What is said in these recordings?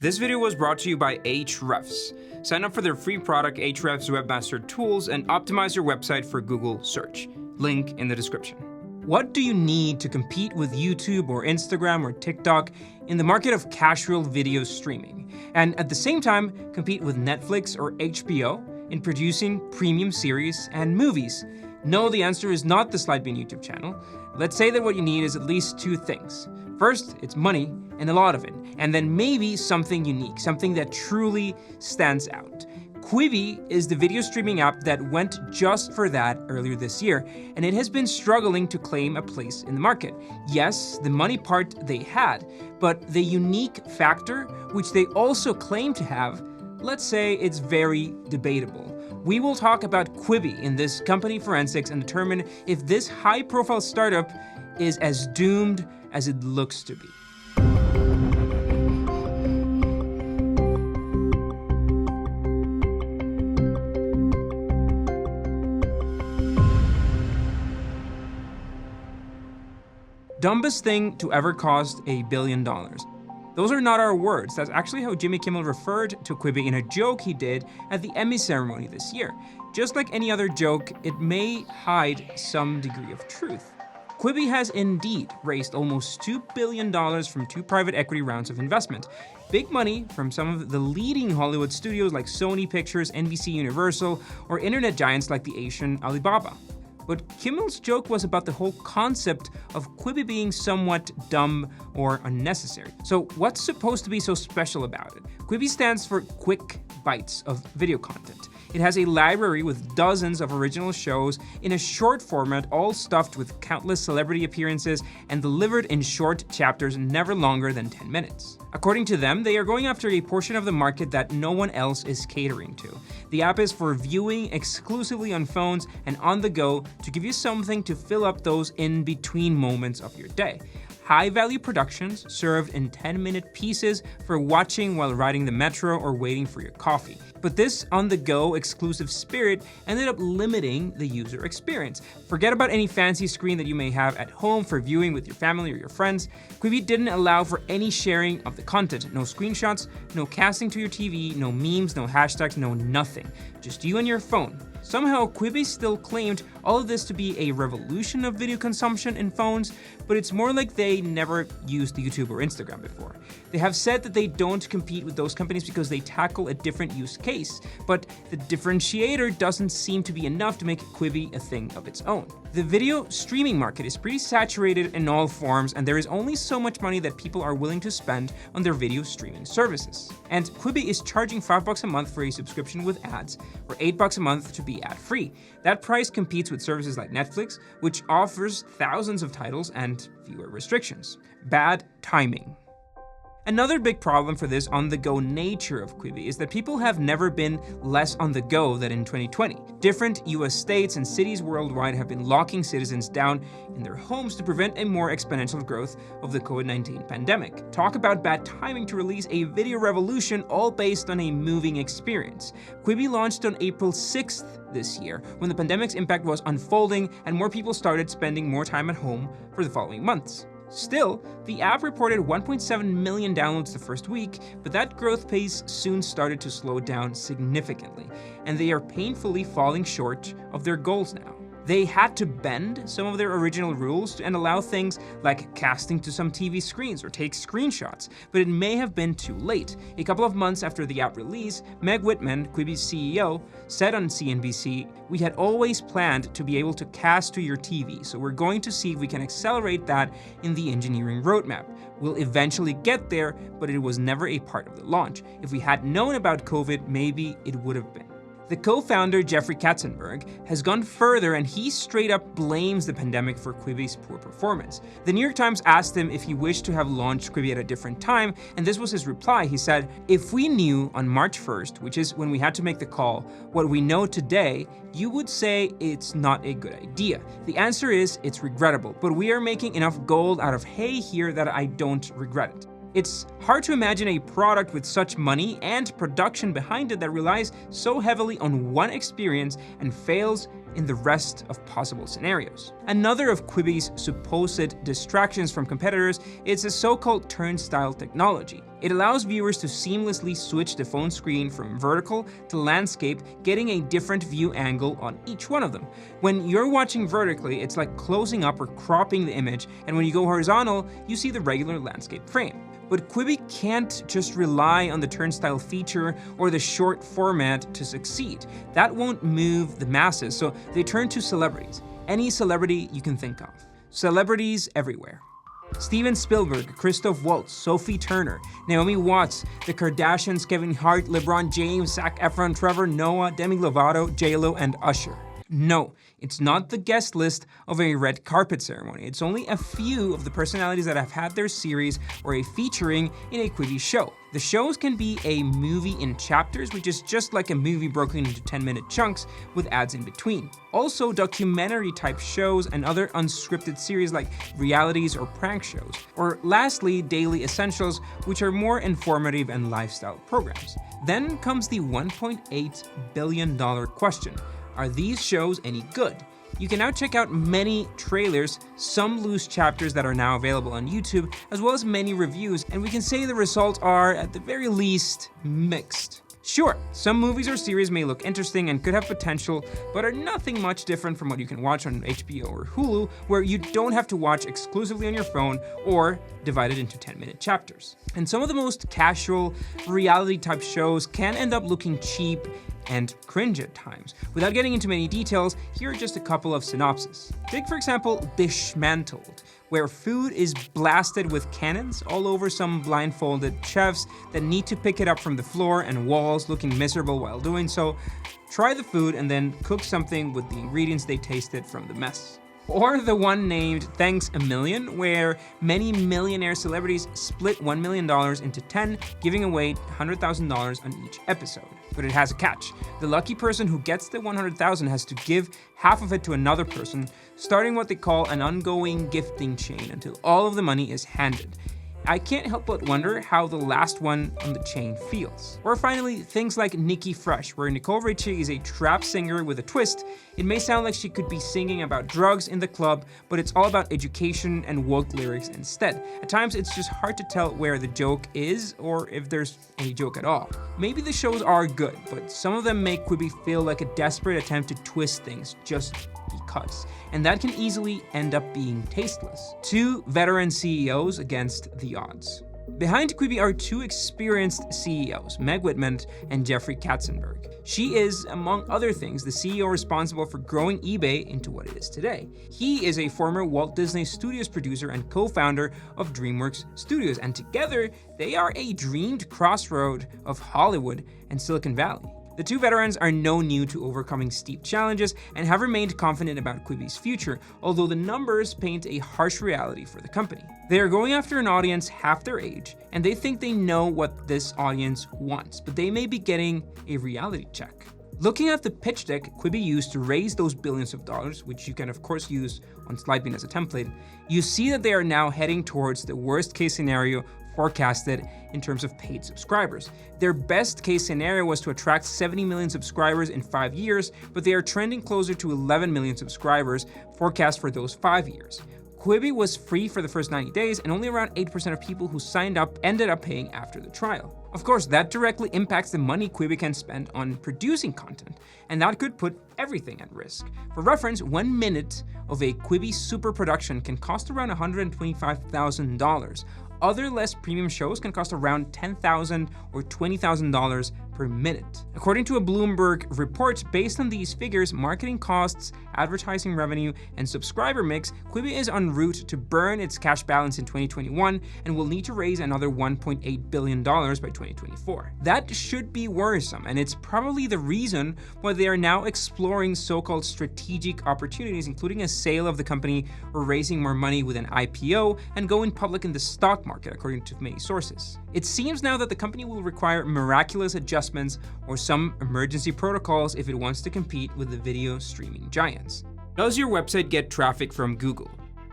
This video was brought to you by Ahrefs. Sign up for their free product Ahrefs Webmaster Tools and optimize your website for Google search. Link in the description. What do you need to compete with YouTube or Instagram or TikTok in the market of casual video streaming, and at the same time compete with Netflix or HBO in producing premium series and movies? No, the answer is not the Slidebean YouTube channel. Let's say that what you need is at least two things. First, it's money, and a lot of it, and then maybe something unique, something that truly stands out. Quibi is the video streaming app that went just for that earlier this year, and it has been struggling to claim a place in the market. Yes, the money part they had, but the unique factor, which they also claim to have, let's say it's very debatable. We will talk about Quibi in this company forensics and determine if this high-profile startup is as doomed as it looks to be. Dumbest thing to ever cost $1 billion. Those are not our words. That's actually how Jimmy Kimmel referred to Quibi in a joke he did at the Emmy ceremony this year. Just like any other joke, it may hide some degree of truth. Quibi has indeed raised almost $2 billion from 2 private equity rounds of investment. Big money from some of the leading Hollywood studios like Sony Pictures, NBC Universal, or internet giants like the Asian Alibaba. But Kimmel's joke was about the whole concept of Quibi being somewhat dumb or unnecessary. So what's supposed to be so special about it? Quibi stands for Quick Bites of Video Content. It has a library with dozens of original shows in a short format, all stuffed with countless celebrity appearances and delivered in short chapters never longer than 10 minutes. According to them, they are going after a portion of the market that no one else is catering to. The app is for viewing exclusively on phones and on the go to give you something to fill up those in-between moments of your day. High-value productions served in 10-minute pieces for watching while riding the metro or waiting for your coffee. But this on-the-go exclusive spirit ended up limiting the user experience. Forget about any fancy screen that you may have at home for viewing with your family or your friends. Quibi didn't allow for any sharing of the content. No screenshots, no casting to your TV, no memes, no hashtags, no nothing. Just you and your phone. Somehow, Quibi still claimed all of this to be a revolution of video consumption in phones, but it's more like they never used YouTube or Instagram before. They have said that they don't compete with those companies because they tackle a different use case, but the differentiator doesn't seem to be enough to make Quibi a thing of its own. The video streaming market is pretty saturated in all forms, and there is only so much money that people are willing to spend on their video streaming services. And Quibi is charging $5 a month for a subscription with ads, or $8 a month to be ad-free. That price competes with services like Netflix, which offers thousands of titles and fewer restrictions. Bad timing. Another big problem for this on-the-go nature of Quibi is that people have never been less on the go than in 2020. Different US states and cities worldwide have been locking citizens down in their homes to prevent a more exponential growth of the COVID-19 pandemic. Talk about bad timing to release a video revolution all based on a moving experience. Quibi launched on April 6th this year, when the pandemic's impact was unfolding and more people started spending more time at home for the following months. Still, the app reported 1.7 million downloads the first week, but that growth pace soon started to slow down significantly, and they are painfully falling short of their goals now. They had to bend some of their original rules and allow things like casting to some TV screens or take screenshots, but it may have been too late. A couple of months after the app release, Meg Whitman, Quibi's CEO, said on CNBC, "We had always planned to be able to cast to your TV, so we're going to see if we can accelerate that in the engineering roadmap. We'll eventually get there, but it was never a part of the launch. If we had known about COVID, maybe it would have been." The co-founder, Jeffrey Katzenberg, has gone further, and he straight up blames the pandemic for Quibi's poor performance. The New York Times asked him if he wished to have launched Quibi at a different time, and this was his reply. He said, "If we knew on March 1st, which is when we had to make the call, what we know today, you would say it's not a good idea. The answer is it's regrettable, but we are making enough gold out of hay here that I don't regret it." It's hard to imagine a product with such money and production behind it that relies so heavily on one experience and fails in the rest of possible scenarios. Another of Quibi's supposed distractions from competitors is the so-called turnstile technology. It allows viewers to seamlessly switch the phone screen from vertical to landscape, getting a different view angle on each one of them. When you're watching vertically, it's like closing up or cropping the image, and when you go horizontal, you see the regular landscape frame. But Quibi can't just rely on the turnstile feature or the short format to succeed. That won't move the masses, so they turn to celebrities. Any celebrity you can think of. Celebrities everywhere. Steven Spielberg, Christoph Waltz, Sophie Turner, Naomi Watts, the Kardashians, Kevin Hart, LeBron James, Zac Efron, Trevor Noah, Demi Lovato, J-Lo, and Usher. No, it's not the guest list of a red carpet ceremony. It's only a few of the personalities that have had their series or a featuring in a Quibi show. The shows can be a movie in chapters, which is just like a movie broken into 10-minute chunks with ads in between. Also, documentary-type shows and other unscripted series like realities or prank shows. Or lastly, daily essentials, which are more informative and lifestyle programs. Then comes the $1.8 billion question. Are these shows any good? You can now check out many trailers, some loose chapters that are now available on YouTube, as well as many reviews, and we can say the results are, at the very least, mixed. Sure, some movies or series may look interesting and could have potential, but are nothing much different from what you can watch on HBO or Hulu, where you don't have to watch exclusively on your phone or divided into 10-minute chapters. And some of the most casual, reality-type shows can end up looking cheap and cringe at times. Without getting into many details, here are just a couple of synopses. Take, for example, Dismantled, where food is blasted with cannons all over some blindfolded chefs that need to pick it up from the floor and walls, looking miserable while doing so. Try the food and then cook something with the ingredients they tasted from the mess. Or the one named Thanks a Million, where many millionaire celebrities split $1 million into 10, giving away $100,000 on each episode. But it has a catch. The lucky person who gets the $100,000 has to give half of it to another person, starting what they call an ongoing gifting chain until all of the money is handed. I can't help but wonder how the last one on the chain feels. Or finally, things like Nikki Fresh, where Nicole Richie is a trap singer with a twist. It may sound like she could be singing about drugs in the club, but it's all about education and woke lyrics instead. At times, it's just hard to tell where the joke is, or if there's any joke at all. Maybe the shows are good, but some of them make Quibi feel like a desperate attempt to twist things just because, and that can easily end up being tasteless. Two veteran CEOs against the odds. Behind Quibi are two experienced CEOs, Meg Whitman and Jeffrey Katzenberg. She is, among other things, the CEO responsible for growing eBay into what it is today. He is a former Walt Disney Studios producer and co-founder of DreamWorks Studios, and together they are a dreamed crossroad of Hollywood and Silicon Valley. The two veterans are no new to overcoming steep challenges and have remained confident about Quibi's future, although the numbers paint a harsh reality for the company. They are going after an audience half their age, and they think they know what this audience wants, but they may be getting a reality check. Looking at the pitch deck Quibi used to raise those billions of dollars, which you can of course use on Slidebean as a template, you see that they are now heading towards the worst case scenario forecasted in terms of paid subscribers. Their best case scenario was to attract 70 million subscribers in 5 years, but they are trending closer to 11 million subscribers forecast for those 5 years. Quibi was free for the first 90 days, and only around 8% of people who signed up ended up paying after the trial. Of course, that directly impacts the money Quibi can spend on producing content, and that could put everything at risk. For reference, 1 minute of a Quibi super production can cost around $125,000. Other less premium shows can cost around $10,000 or $20,000 per minute. According to a Bloomberg report, based on these figures, marketing costs, advertising revenue, and subscriber mix, Quibi is en route to burn its cash balance in 2021 and will need to raise another $1.8 billion by 2024. That should be worrisome, and it's probably the reason why they are now exploring so-called strategic opportunities, including a sale of the company or raising more money with an IPO and going public in the stock market, according to many sources. It seems now that the company will require miraculous adjustments or some emergency protocols if it wants to compete with the video streaming giants. Does your website get traffic from Google?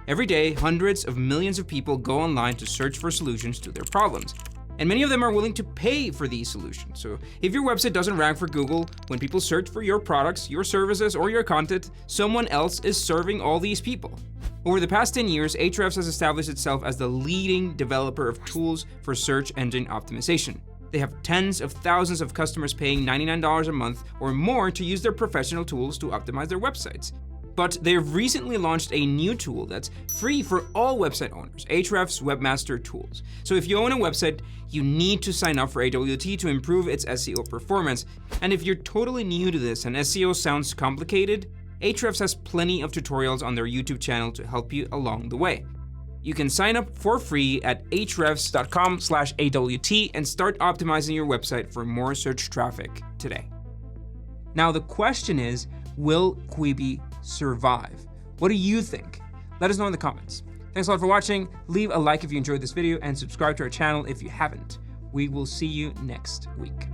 Every day, hundreds of millions of people go online to search for solutions to their problems, and many of them are willing to pay for these solutions. So if your website doesn't rank for Google, when people search for your products, your services, or your content, someone else is serving all these people. Over the past 10 years, Ahrefs has established itself as the leading developer of tools for search engine optimization. They have tens of thousands of customers paying $99 a month or more to use their professional tools to optimize their websites. But they've recently launched a new tool that's free for all website owners, Ahrefs Webmaster Tools. So if you own a website, you need to sign up for AWT to improve its SEO performance. And if you're totally new to this and SEO sounds complicated, Ahrefs has plenty of tutorials on their YouTube channel to help you along the way. You can sign up for free at ahrefs.com/AWT and start optimizing your website for more search traffic today. Now the question is, will Quibi survive? What do you think? Let us know in the comments. Thanks a lot for watching. Leave a like if you enjoyed this video and subscribe to our channel if you haven't. We will see you next week.